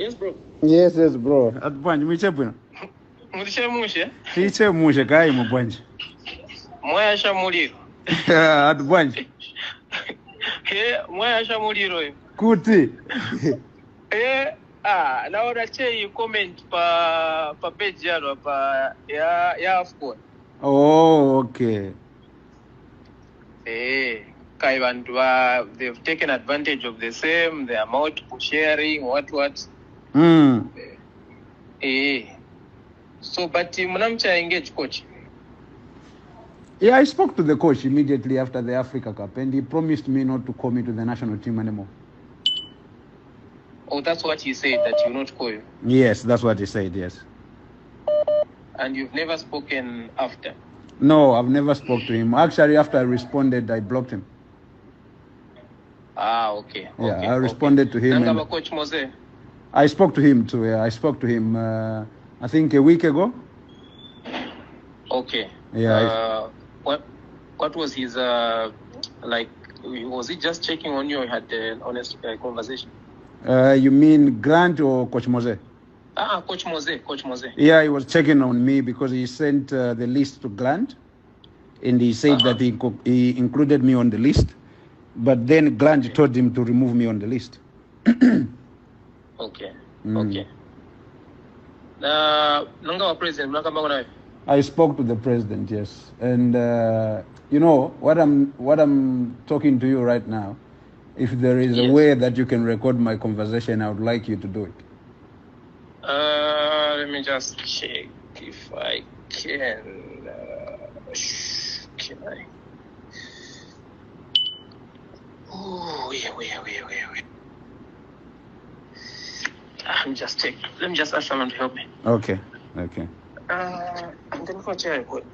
Yes, bro. Yes, bro. At Bunch, me chepuna. Tiche mushe kai mu Bunch. Moya shamuliro. At Bunch. Moya shamuliro. Kuti. Naona che comment pa page yalo pa ya AFCON. Oh, okay. Kai bantu they've taken advantage of the same, the amount of sharing, what. So, but Munamcha engage coach. Yeah, I spoke to the coach immediately after the Africa Cup, and he promised me not to call me to the national team anymore. Oh, that's what he said, that you not call you? Yes, that's what he said, yes. And you've never spoken after? No, I've never spoke to him. Actually, after I responded, I blocked him. Okay. Yeah, I responded to him. And Coach Mose? I spoke to him too. Yeah, I spoke to him, I think a week ago. Okay. Yeah. What was his, like, was he just checking on you or had an honest conversation? You mean Grant or Coach Mose? Coach Mose. Yeah, he was checking on me because he sent the list to Grant, and he said that he included me on the list, but then Grant told him to remove me on the list. Okay. I spoke to the president, yes, and you know what I'm talking to you right now. If there is a way that you can record my conversation, I would like you to do it. Let me just check if I can. Can I? Oh, yeah. Let me just check. Let me just ask someone to help me. Okay. I'm going to check report.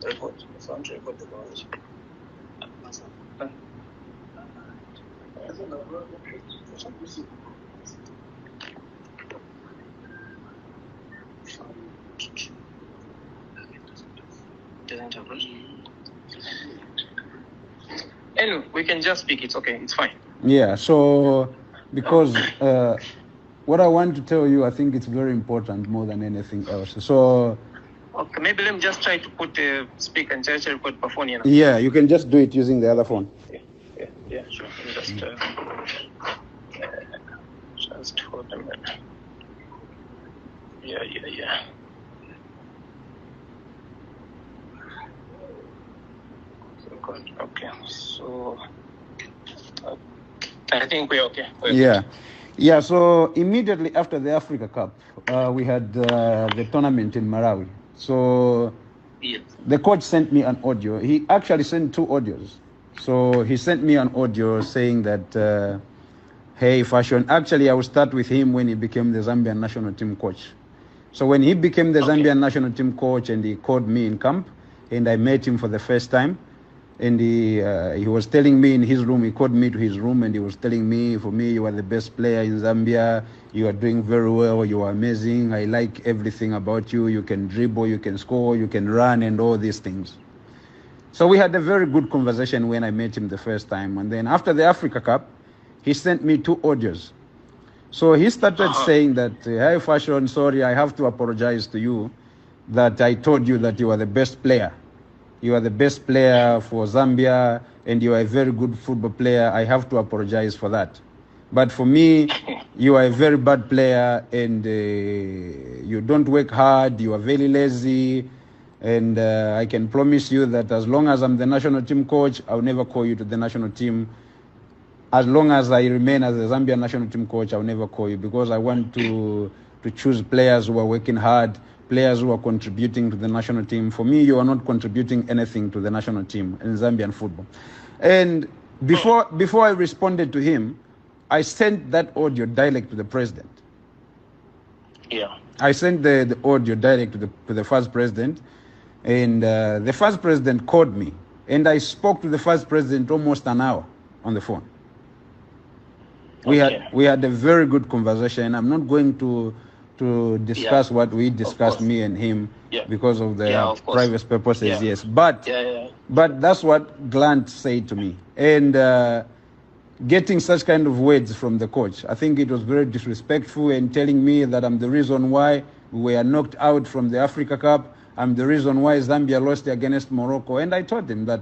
Report. If I want to report the conversation. Anyway, we can just speak. It's okay. It's fine. Yeah. So, because what I want to tell you, I think it's very important more than anything else. So. Okay, maybe let me just try to put speak and just record per phone. Yeah, you can just do it using the other phone. Yeah, sure. Just hold a minute. Yeah. Okay, so I think we're okay. Yeah. So immediately after the Africa Cup, we had the tournament in Malawi. So the coach sent me an audio. He actually sent 2 audios. So he sent me an audio saying that, hey, Fashion. Actually, I will start with him when he became the Zambian national team coach. So when he became the Zambian national team coach and he called me in camp, and I met him for the first time, and he was telling me in his room, he called me to his room, and he was telling me, for me, you are the best player in Zambia. You are doing very well. You are amazing. I like everything about you. You can dribble, you can score, you can run, and all these things. So we had a very good conversation when I met him the first time. And then after the Africa Cup, he sent me 2 audios. So he started saying that, hey, Fashion, sorry, I have to apologize to you that I told you that you are the best player. You are the best player for Zambia, and you are a very good football player. I have to apologize for that. But for me, you are a very bad player, and you don't work hard. You are very lazy. And I can promise you that as long as I'm the national team coach, I'll never call you to the national team. As long as I remain as the Zambian national team coach, I'll never call you, because I want to choose players who are working hard, players who are contributing to the national team. For me, you are not contributing anything to the national team in Zambian football. And before I responded to him, I sent that audio direct to the president. Yeah. I sent the audio direct to the first president, and the first president called me, and I spoke to the first president almost an hour on the phone. We had a very good conversation. I'm not going to discuss what we discussed, me and him, because of the private purposes. Yes, but that's what Grant said to me. And getting such kind of words from the coach. I think it was very disrespectful, and telling me that I'm the reason why we were knocked out from the Africa Cup. I'm the reason why Zambia lost against Morocco. And I told him that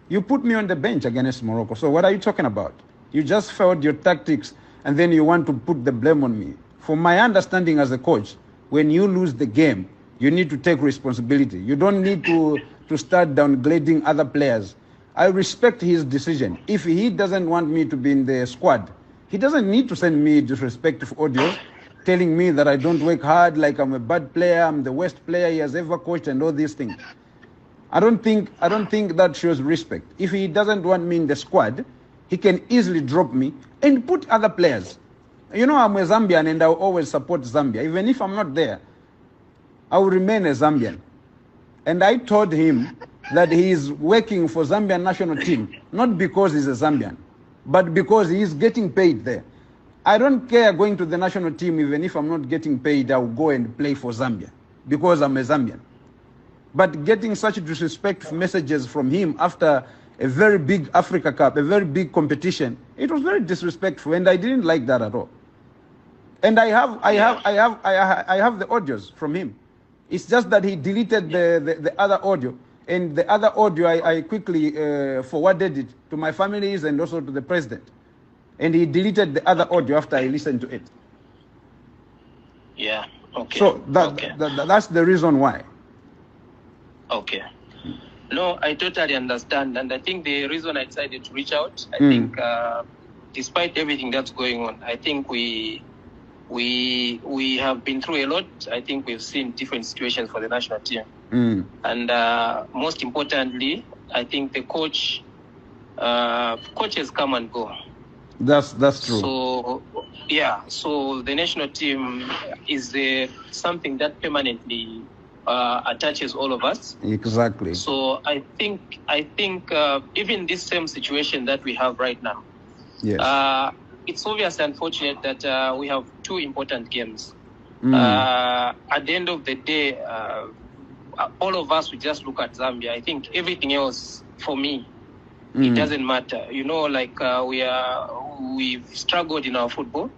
you put me on the bench against Morocco. So what are you talking about? You just failed your tactics, and then you want to put the blame on me. From my understanding as a coach, when you lose the game, you need to take responsibility. You don't need to start downgrading other players. I respect his decision. If he doesn't want me to be in the squad, he doesn't need to send me disrespectful audios telling me that I don't work hard, like I'm a bad player, I'm the worst player he has ever coached, and all these things. I don't think that shows respect. If he doesn't want me in the squad, he can easily drop me and put other players. You know, I'm a Zambian and I will always support Zambia. Even if I'm not there, I will remain a Zambian. And I told him that he is working for Zambian national team, not because he's a Zambian, but because he is getting paid there. I don't care going to the national team. Even if I'm not getting paid, I will go and play for Zambia because I'm a Zambian. But getting such disrespectful messages from him after a very big Africa Cup, a very big competition, it was very disrespectful, and I didn't like that at all. And I have the audios from him. It's just that he deleted the other audio, and the other audio I quickly forwarded it to my families and also to the president. And he deleted the other audio after I listened to it. Yeah. Okay. So that's the reason why. Okay. No, I totally understand, and I think the reason I decided to reach out, I think, despite everything that's going on, I think we have been through a lot. I think we've seen different situations for the national team, and most importantly, I think the coaches come and go. That's true. So yeah, so the national team is something that permanently attaches all of us. Exactly. So I think even this same situation that we have right now, yes, it's obviously unfortunate that we have two important games. At the end of the day, all of us, we just look at Zambia. I think everything else, for me, it doesn't matter. You know, like we've struggled in our football.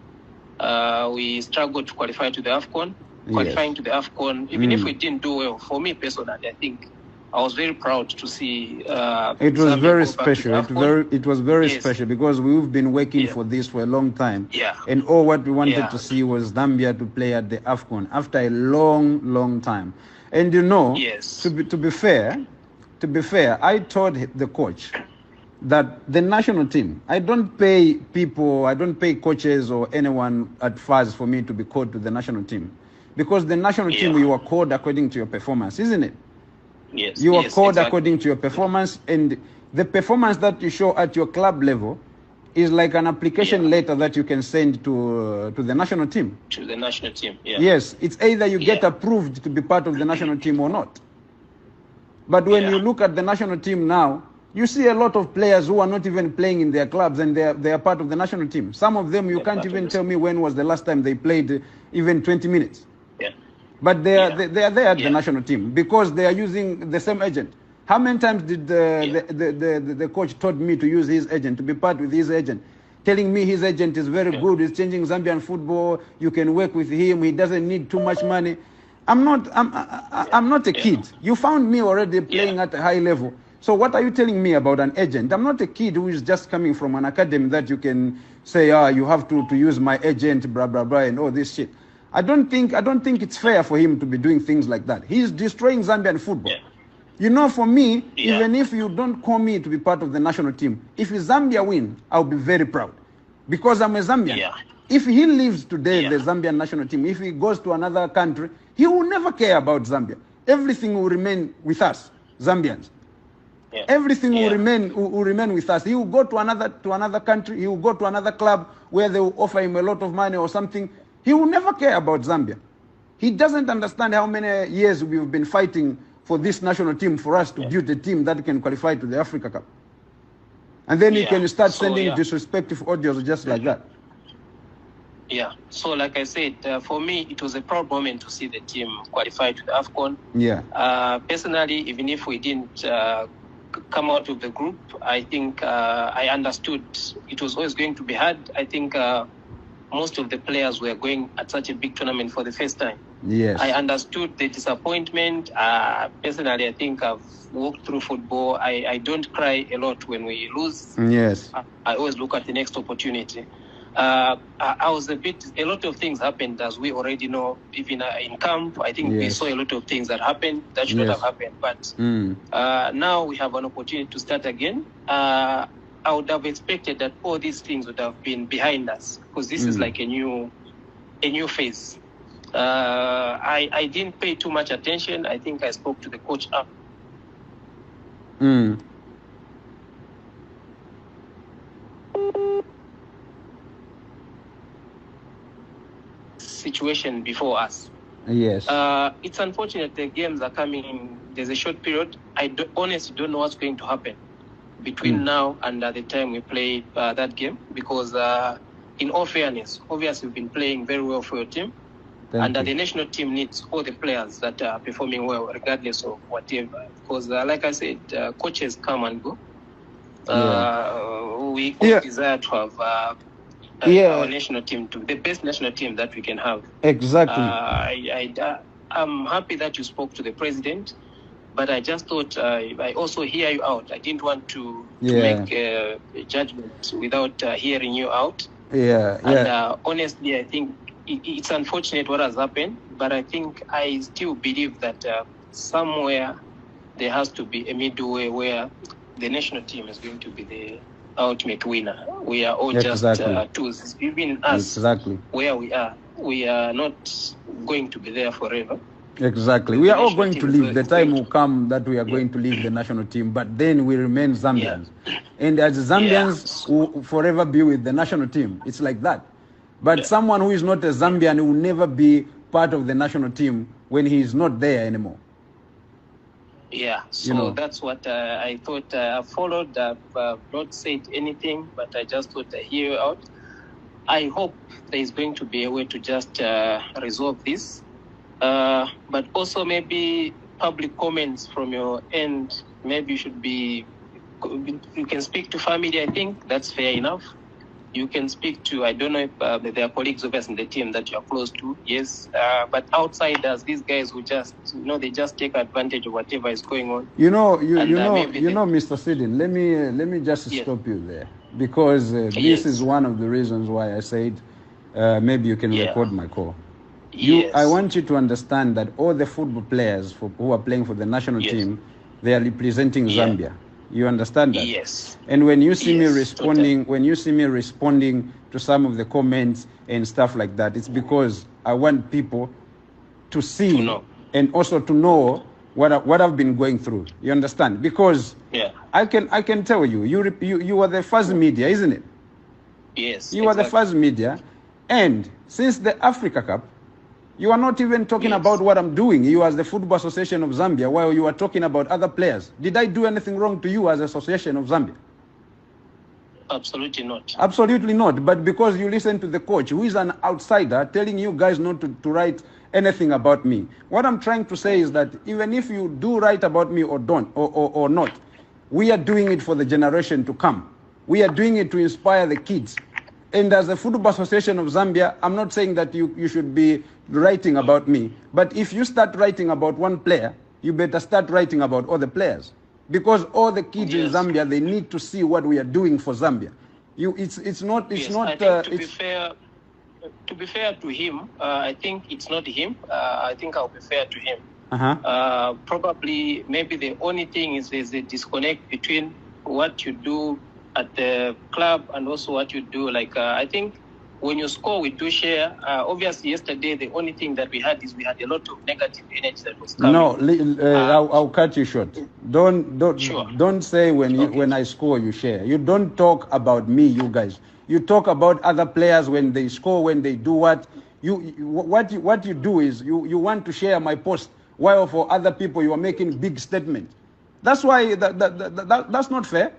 We struggled to qualify to the AFCON. Qualifying to the AFCON, even if we didn't do well, for me personally, I think I was very proud to see. It was very special. It was very Yes. special because we've been working for this for a long time. Yeah. And all what we wanted to see was Zambia to play at the AFCON after a long time. And you know, Yes. to be fair, I told the coach that the national team, I don't pay coaches or anyone at FAS for me to be called to the national team. Because the national team, you are called according to your performance, isn't it? Yes. You are called according to your performance, and the performance that you show at your club level is like an application letter that you can send to the national team. To the national team, yeah. Yes, it's either you get approved to be part of the national team or not. But when you look at the national team now, you see a lot of players who are not even playing in their clubs, and they are part of the national team. Some of them, you can't even tell me when was the last time they played even 20 minutes. Yeah. But they are there at the national team because they are using the same agent. How many times did the coach told me to use his agent, to be part with his agent, telling me his agent is very good, he's changing Zambian football, you can work with him, he doesn't need too much money. I'm not a kid. You found me already playing at a high level. So what are you telling me about an agent? I'm not a kid who is just coming from an academy that you can say, you have to use my agent, blah, blah, blah, and all this shit. I don't think it's fair for him to be doing things like that. He's destroying Zambian football. You know, for me, even if you don't call me to be part of the national team, if Zambia win, I'll be very proud because I'm a Zambian. If he leaves today, the Zambian national team, if he goes to another country, he will never care about Zambia. Everything will remain with us, Zambians. Everything will remain with us. He will go to another country. He will go to another club where they will offer him a lot of money or something. He will never care about Zambia. He doesn't understand how many years we've been fighting for this national team for us to build a team that can qualify to the Africa Cup. And then he can start sending disrespectful audios just like that. Yeah. So like I said, for me, it was a proud moment to see the team qualify to the AFCON. Yeah. Personally, even if we didn't come out of the group, I think I understood it was always going to be hard. I think most of the players were going at such a big tournament for the first time. Yes. I understood the disappointment. Personally, I think I've walked through football. I don't cry a lot when we lose. Yes. I always look at the next opportunity. I was a lot of things happened, as we already know, even in camp. I think we saw a lot of things that happened that should not have happened. But now we have an opportunity to start again. I would have expected that all these things would have been behind us, because this is like a new phase. I didn't pay too much attention. I think I spoke to the coach up. Situation before us. Yes. It's unfortunate the games are coming in. There's a short period. Honestly don't know what's going to happen between now and the time we play that game, because in all fairness, obviously we've been playing very well for your team. And the national team needs all the players that are performing well, regardless of whatever. Because, like I said, coaches come and go. We desire to have our national team, the best national team that we can have. Exactly. I'm happy that you spoke to the president, but I just thought I also hear you out. I didn't want to make a judgment without hearing you out. And honestly, I think it's unfortunate what has happened, but I think I still believe that somewhere there has to be a middle way where the national team is going to be the ultimate winner. We are all just tools. Even us, where we are not going to be there forever. Exactly. We are all going to leave. The time will come that we are going to leave the national team, but then we remain Zambians. And as Zambians will forever be with the national team. It's like that. But someone who is not a Zambian will never be part of the national team when he is not there anymore. Yeah, so that's what I thought. I followed. I've not said anything, but I just thought I hear you out. I hope there is going to be a way to just resolve this. But also maybe public comments from your end. Maybe you can speak to family. I think that's fair enough. You can speak to, I don't know if there are colleagues of us in the team that you are close to, yes. But outsiders, these guys who just, they just take advantage of whatever is going on. Mr. Sidin, let me just stop you there, because this is one of the reasons why I said maybe you can record my call. I want you to understand that all the football players who are playing for the national team, they are representing Zambia. You understand that? Yes. And when you see me responding, to some of the comments and stuff like that, it's because I want people to see and also to know what I've been going through. You understand? Because I can tell you, you are the first media, isn't it? Yes. You are the first media, and since the Africa Cup, you are not even talking about what I'm doing. You as the Football Association of Zambia, while you are talking about other players. Did I do anything wrong to you as Association of Zambia? Absolutely not. Absolutely not. But because you listen to the coach, who is an outsider, telling you guys not to write anything about me. What I'm trying to say is that even if you do write about me or don't, or not, we are doing it for the generation to come. We are doing it to inspire the kids. And as a Football Association of Zambia, I'm not saying that you should be writing about me. But if you start writing about one player, you better start writing about all the players. Because all the kids in Zambia, they need to see what we are doing for Zambia. It's not. To be fair to him, I think it's not him. I think I'll be fair to him. Probably, maybe the only thing is there's a disconnect between what you do at the club and also what you do. Like, I think when you score, we do share. Obviously, yesterday, the only thing that we had is we had a lot of negative energy that was coming. No, I'll cut you short. Don't say when I score, you share. You don't talk about me, you guys. You talk about other players when they score, when they do what. What you do is you want to share my post, while for other people you are making big statements. That's why that's not fair.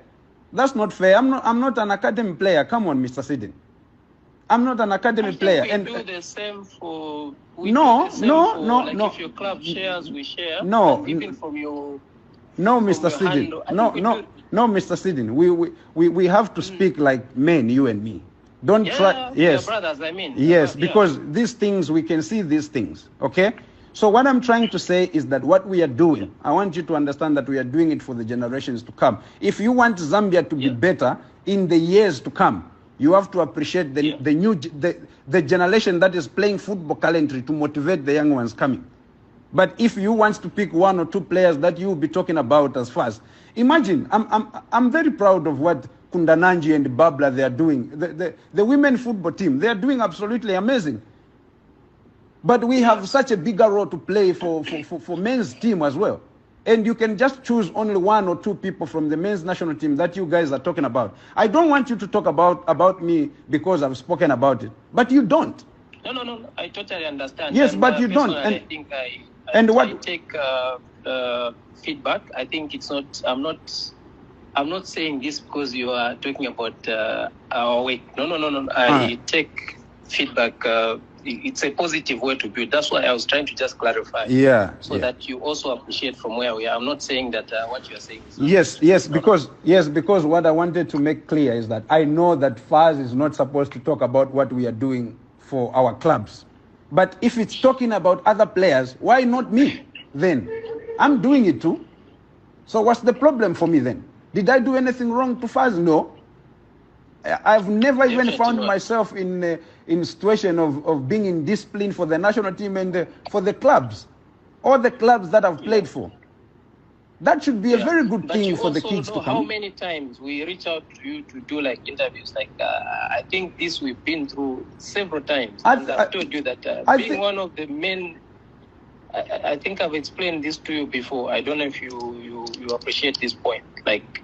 That's not fair. I'm not an academy player. Come on, Mr. Sidin. I'm not an academy player. We do the same for. No. If your club shares, we share. No. And even from Mr. Sidin. No, Mr. Sidin. We have to speak like men, you and me. Don't try. Yes, brothers. I mean. Yes, because these things we can see these things. Okay. So what I'm trying to say is that what we are doing, I want you to understand that we are doing it for the generations to come. If you want Zambia to be better in the years to come, you have to appreciate the generation that is playing football currently to motivate the young ones coming. But if you want to pick one or two players that you will be talking about as fast, imagine, I'm very proud of what Kundananji and Babla they are doing. The women football team, they are doing absolutely amazing. But we have such a bigger role to play for men's team as well. And you can just choose only one or two people from the men's national team that you guys are talking about. I don't want you to talk about me because I've spoken about it. But you don't. No. I totally understand. Yes, but you don't. And I think I take feedback. I think it's not. I'm not saying this because you are talking about our weight. No. I take feedback. It's a positive way to build. That's why I was trying to just clarify. So that you also appreciate from where we are. I'm not saying that what you are saying is because what I wanted to make clear is that I know that Faz is not supposed to talk about what we are doing for our clubs. But if it's talking about other players, why not me then? I'm doing it too. So what's the problem for me then? Did I do anything wrong to Faz? No. I've never even found myself in a situation of being in discipline for the national team and for the clubs, all the clubs that I've played for. That should be a very good thing for the kids to come. How many times we reach out to you to do like interviews? Like I think this we've been through several times. I've told you that being one of the men. I think I've explained this to you before. I don't know if you appreciate this point. Like,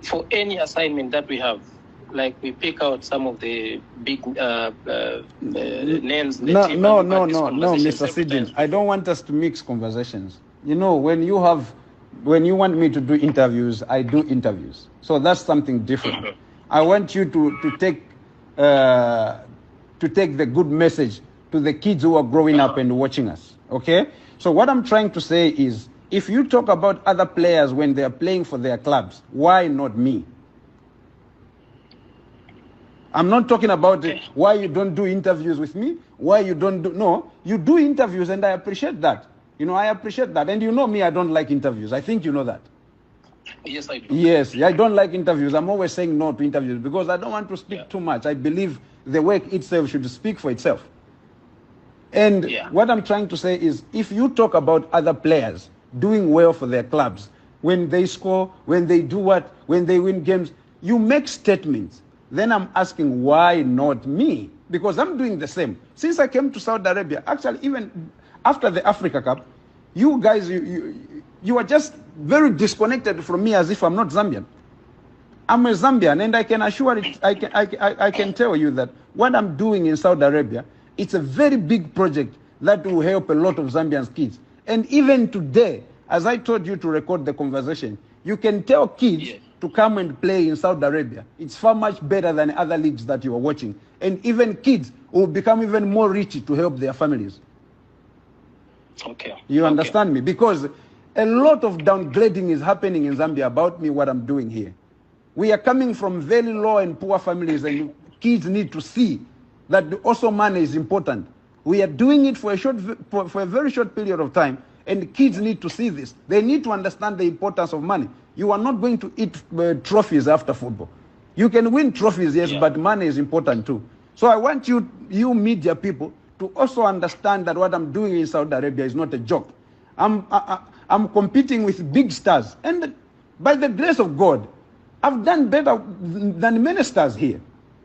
for any assignment that we have, like we pick out some of the big names. No, Mr. Sidin. I don't want us to mix conversations. You know, when you want me to do interviews, I do interviews. So that's something different. I want you to take the good message to the kids who are growing up and watching us. Okay? So what I'm trying to say is, if you talk about other players when they are playing for their clubs, why not me? I'm not talking about why you don't do interviews with me, why you don't do... No, you do interviews and I appreciate that. You know, I appreciate that. And you know me, I don't like interviews. I think you know that. Yes, I do. Yes, I don't like interviews. I'm always saying no to interviews because I don't want to speak too much. I believe the work itself should speak for itself. And what I'm trying to say is, if you talk about other players doing well for their clubs, when they score, when they do what, when they win games, you make statements. Then I'm asking, why not me? Because I'm doing the same. Since I came to Saudi Arabia, actually, even after the Africa Cup, you guys, you are just very disconnected from me as if I'm not Zambian. I'm a Zambian, and I can assure it, I can tell you that what I'm doing in Saudi Arabia, it's a very big project that will help a lot of Zambian kids. And even today, as I told you to record the conversation, you can tell kids to come and play in Saudi Arabia. It's far much better than other leagues that you are watching. And even kids will become even more rich to help their families. Okay. You understand me? Because a lot of downgrading is happening in Zambia about me, what I'm doing here. We are coming from very low and poor families, and kids need to see that also money is important. We are doing it for a very short period of time, and kids need to see this. They need to understand the importance of money. You are not going to eat trophies after football. You can win trophies, yes, but money is important too. So I want you media people, to also understand that what I'm doing in Saudi Arabia is not a joke. I'm competing with big stars, and by the grace of God, I've done better than many stars here.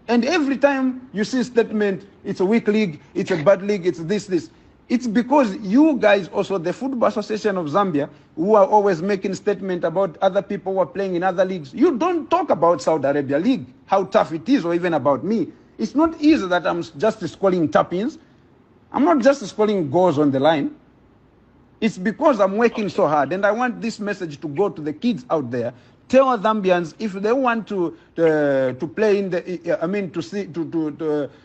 And every time you see a statement, it's a weak league, it's a bad league, it's this. It's because you guys, also the Football Association of Zambia, who are always making statements about other people who are playing in other leagues, you don't talk about Saudi Arabia League, how tough it is, or even about me. It's not easy that I'm just scoring tap-ins. I'm not just scoring goals on the line. It's because I'm working so hard, and I want this message to go to the kids out there. Tell Zambians, if they want to play in the,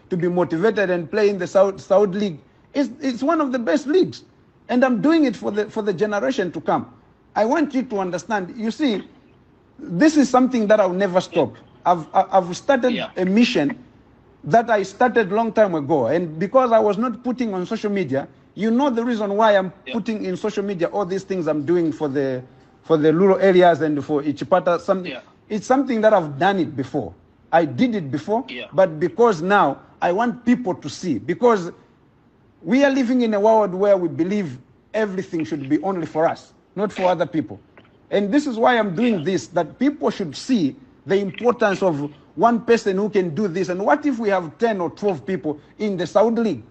to be motivated and play in the Saudi League, it's one of the best leagues, and I'm doing it for the generation to come. I want you to understand. You see, this is something that I'll never stop. I've started a mission that I started a long time ago, and because I was not putting on social media, you know the reason why I'm putting in social media all these things I'm doing for the rural areas and for Ichipata. It's something that I've done it before. I did it before, but because now I want people to see, because we are living in a world where we believe everything should be only for us, not for other people. And this is why I'm doing this, that people should see the importance of one person who can do this. And what if we have 10 or 12 people in the Saudi League?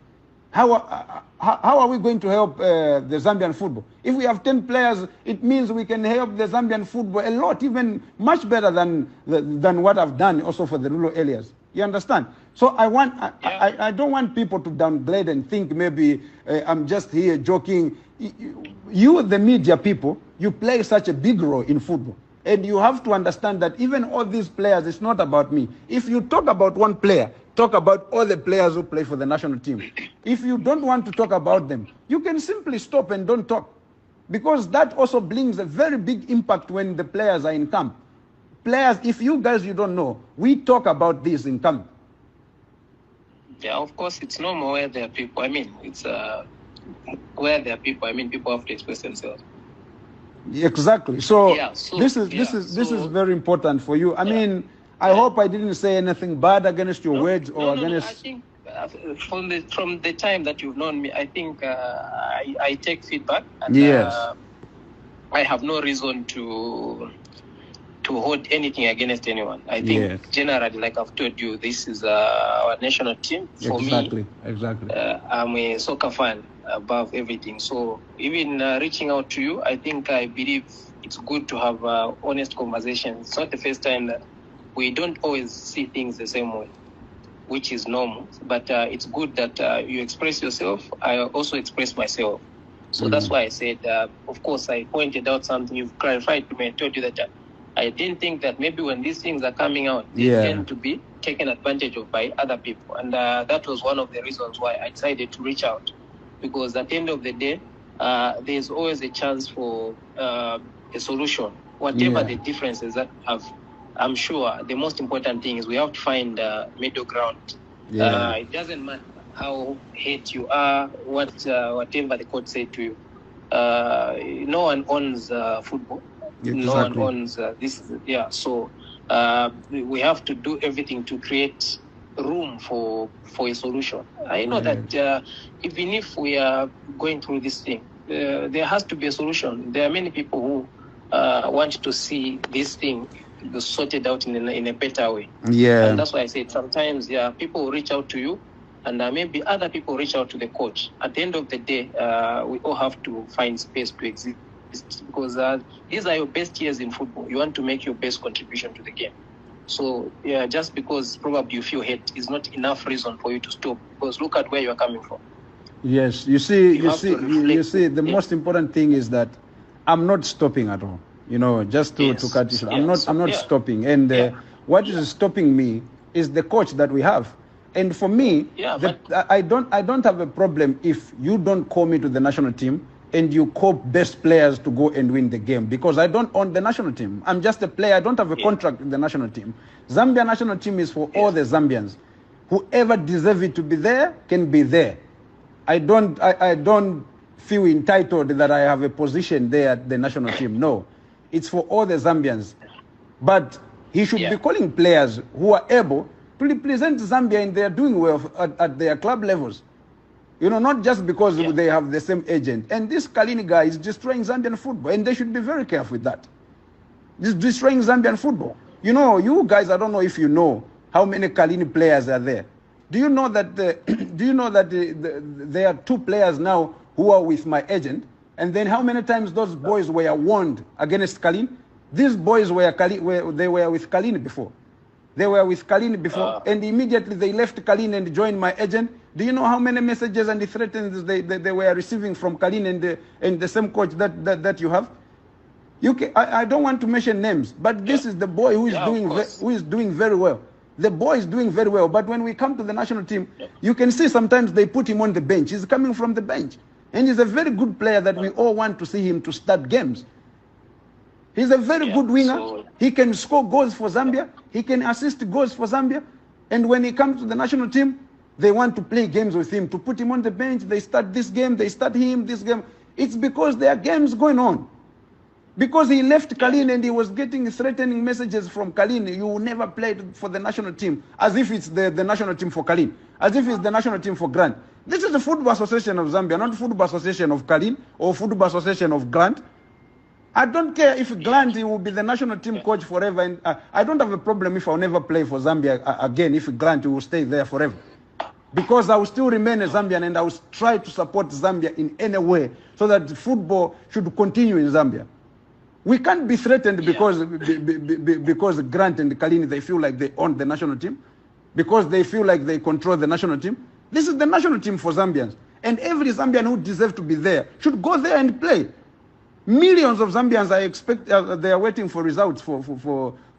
How are we going to help the Zambian football? If we have 10 players, it means we can help the Zambian football a lot, even much better than what I've done also for the rural areas. You understand? So I don't want people to downgrade and think maybe I'm just here joking. You, the media people, you play such a big role in football. And you have to understand that even all these players, it's not about me. If you talk about one player, talk about all the players who play for the national team. If you don't want to talk about them, you can simply stop and don't talk. Because that also brings a very big impact when the players are in camp. Players, if you guys, you don't know, we talk about this in camp. Yeah, of course, it's normal where there are people. I mean, it's where there are people. I mean, people have to express themselves. Exactly. So, this is very important for you. I mean, I hope I didn't say anything bad against your words or against. I think from the time that you've known me, I think I take feedback, and I have no reason to hold anything against anyone. I think generally, like I've told you, this is our national team. For me, I'm a soccer fan above everything. So even reaching out to you, I believe it's good to have honest conversations. It's not the first time that we don't always see things the same way, which is normal. But it's good that you express yourself. I also express myself. So that's why I said, of course, I pointed out something. You've clarified to me and told you that I didn't think that maybe when these things are coming out, they tend to be taken advantage of by other people. And that was one of the reasons why I decided to reach out. Because at the end of the day, there's always a chance for a solution. Whatever the differences that have, I'm sure the most important thing is we have to find a middle ground. It doesn't matter how hate you are, whatever the coach said to you. No one owns football. No one owns this. So we have to do everything to create room for a solution. I know that even if we are going through this thing, there has to be a solution. There are many people who want to see this thing sorted out in a better way. And that's why I said sometimes people will reach out to you, and maybe other people reach out to the coach. At the end of the day, we all have to find space to exist, because these are your best years in football. You want to make your best contribution to the game. So just because probably you feel hate is not enough reason for you to stop, because look at where you are coming from. Yes, you see, the most important thing is that I'm not stopping at all. You know, just to cut it. I'm not stopping. And what is stopping me is the coach that we have. And for me, I don't have a problem if you don't call me to the national team and you call best players to go and win the game, because I don't own the national team. I'm just a player. I don't have a contract with the national team. Zambia national team is for all the Zambians. Whoever deserves it to be there can be there. I don't feel entitled that I have a position there at the national team. No, it's for all the Zambians. But he should be calling players who are able to represent Zambia, and they are doing well at their club levels. You know, not just because they have the same agent. And this Kalini guy is destroying Zambian football, and they should be very careful with that. This destroying Zambian football. You know, you guys, I don't know if you know how many Kalini players are there. Do you know that? There are 2 players now who are with my agent? And then how many times those boys were warned against Kalini? These boys they were with Kalini before. They were with Kalini before, and immediately they left Kalini and joined my agent. Do you know how many messages and threats they were receiving from Kalini and the same coach that you have? I don't want to mention names, but this is the boy who is doing very well. The boy is doing very well, but when we come to the national team, you can see sometimes they put him on the bench. He's coming from the bench, and he's a very good player that we all want to see him to start games. He's a very good winger. He can score goals for Zambia. He can assist goals for Zambia. And when he comes to the national team, they want to play games with him, to put him on the bench. They start this game, they start him, this game. It's because there are games going on. Because he left Kalin and he was getting threatening messages from Kalin. You will never play for the national team. As if it's the national team for Kalin. As if it's the national team for Grant. This is the Football Association of Zambia, not Football Association of Kalin or Football Association of Grant. I don't care if Grant will be the national team coach forever. And I don't have a problem if I'll never play for Zambia again, if Grant will stay there forever. Because I will still remain a Zambian and I will try to support Zambia in any way so that football should continue in Zambia. We can't be threatened because Grant and Kalini, they feel like they own the national team, because they feel like they control the national team. This is the national team for Zambians. And every Zambian who deserves to be there should go there and play. Millions of Zambians, I expect, they are waiting for results for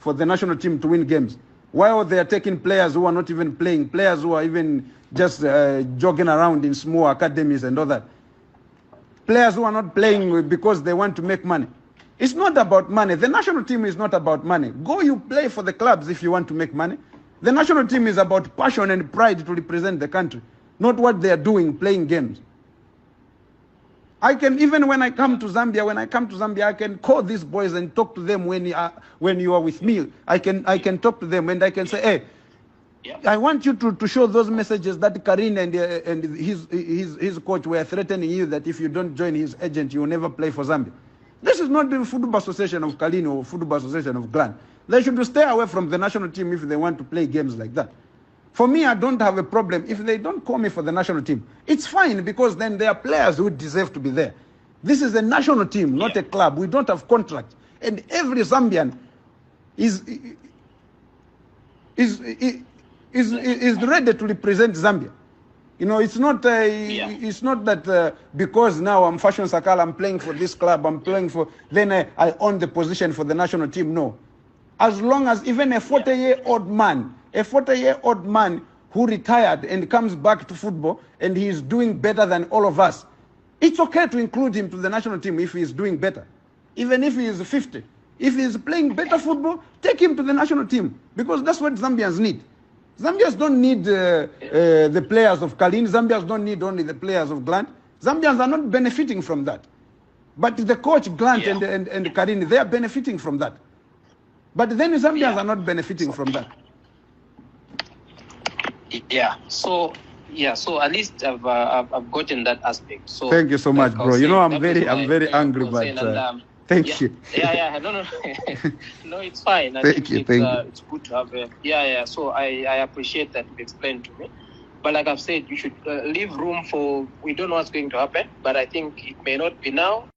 the national team to win games. While they are taking players who are not even playing, players who are even just jogging around in small academies and all that. Players who are not playing because they want to make money. It's not about money. The national team is not about money. Go you play for the clubs if you want to make money. The national team is about passion and pride to represent the country, not what they are doing, playing games. I can, even when I come to Zambia, I can call these boys and talk to them when you are with me. I can talk to them and I can say, hey, I want you to show those messages that Karin and his coach were threatening you that if you don't join his agent, you will never play for Zambia. This is not the Football Association of Kalin or Football Association of Glan. They should stay away from the national team if they want to play games like that. For me, I don't have a problem. If they don't call me for the national team, it's fine, because then there are players who deserve to be there. This is a national team, not a club. We don't have contract. And every Zambian is ready to represent Zambia. You know, it's not that because now I'm Fashion Sakala, I'm playing for this club, I'm playing for, then I own the position for the national team. No. As long as even a 40-year-old man who retired and comes back to football and he is doing better than all of us, it's okay to include him to the national team if he is doing better. Even if he is 50. If he is playing better football, take him to the national team, because that's what Zambians need. Zambians don't need the players of Kalin. Zambians don't need only the players of Glant. Zambians are not benefiting from that. But the coach, Glant and Kalin, they are benefiting from that. But then Zambians are not benefiting from that. So at least I've gotten that aspect. So thank you so much, bro. You know, I'm very angry, but thank you. No, no, it's fine. Thank you. It's good to have So I appreciate that you explained to me. But like I've said, you should leave room for, we don't know what's going to happen, but I think it may not be now.